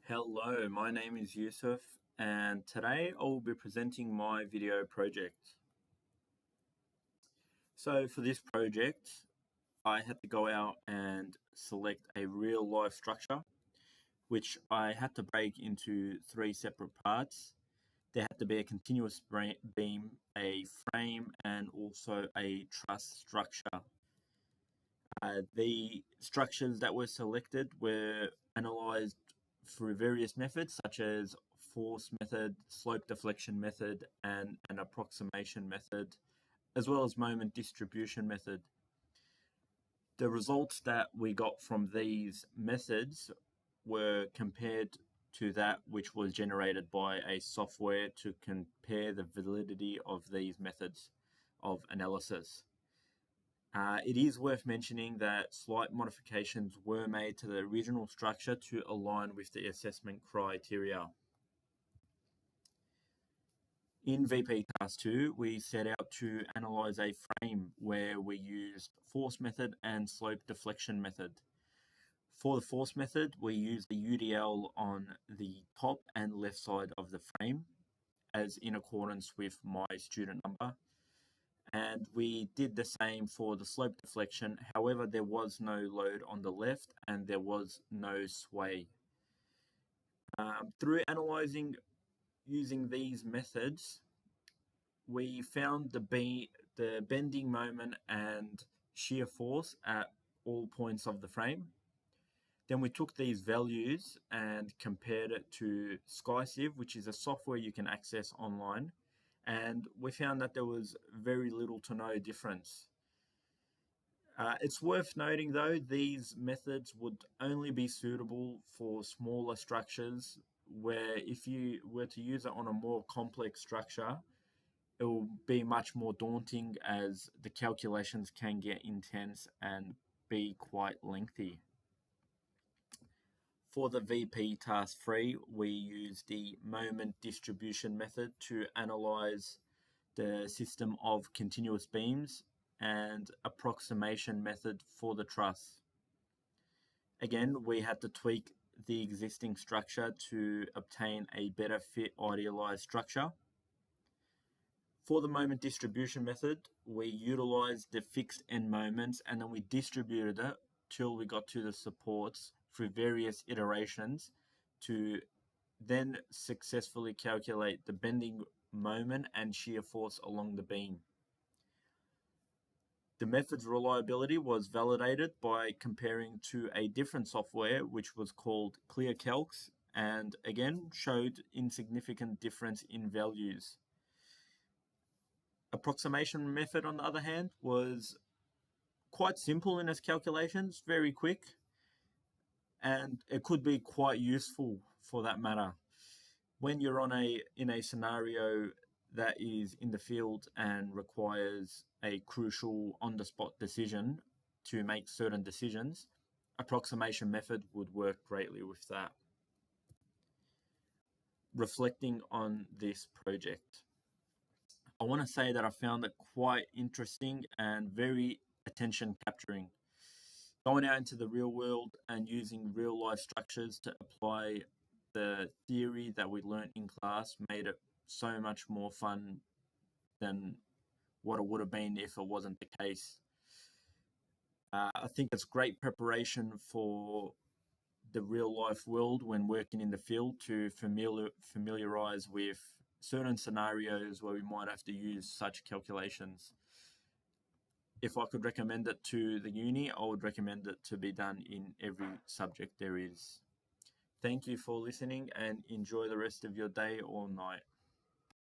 Hello, my name is Yusuf, and today I will be presenting my video project. So for this project, I had to go out and select a real life structure, which I had to break into three separate parts. There had to be a continuous beam, a frame, and also a truss structure. The structures that were selected were analyzed through various methods, such as force method, slope deflection method, and an approximation method, as well as moment distribution method. The results that we got from these methods were compared to that which was generated by a software to compare the validity of these methods of analysis. It is worth mentioning that slight modifications were made to the original structure to align with the assessment criteria. In VP Task 2, we set out to analyse a frame where we used force method and slope deflection method. For the force method, we used the UDL on the top and left side of the frame, as in accordance with my student number. And we did the same for the slope deflection. However, there was no load on the left and there was no sway. Through analyzing using these methods, we found the bending moment and shear force at all points of the frame. Then we took these values and compared it to SkySieve, which is a software you can access online, and we found that there was very little to no difference. It's worth noting, though, these methods would only be suitable for smaller structures, where if you were to use it on a more complex structure, it will be much more daunting as the calculations can get intense and be quite lengthy. For the VP Task 3, we use the moment distribution method to analyze the system of continuous beams and approximation method for the truss. Again, we had to tweak the existing structure to obtain a better fit idealized structure. For the moment distribution method, we utilized the fixed end moments and then we distributed it till we got to the supports through various iterations to then successfully calculate the bending moment and shear force along the beam. The method's reliability was validated by comparing to a different software which was called ClearCalcs and again showed insignificant difference in values. Approximation method, on the other hand, was quite simple in its calculations, very quick, and it could be quite useful for that matter. When you're in a scenario that is in the field and requires a crucial on-the-spot decision to make certain decisions, approximation method would work greatly with that. Reflecting on this project, I want to say that I found it quite interesting and very attention capturing. Going out into the real world and using real life structures to apply the theory that we learned in class made it so much more fun than what it would have been if it wasn't the case. I think it's great preparation for the real life world when working in the field to familiarize with certain scenarios where we might have to use such calculations. If I could recommend it to the uni, I would recommend it to be done in every subject there is. Thank you for listening and enjoy the rest of your day or night.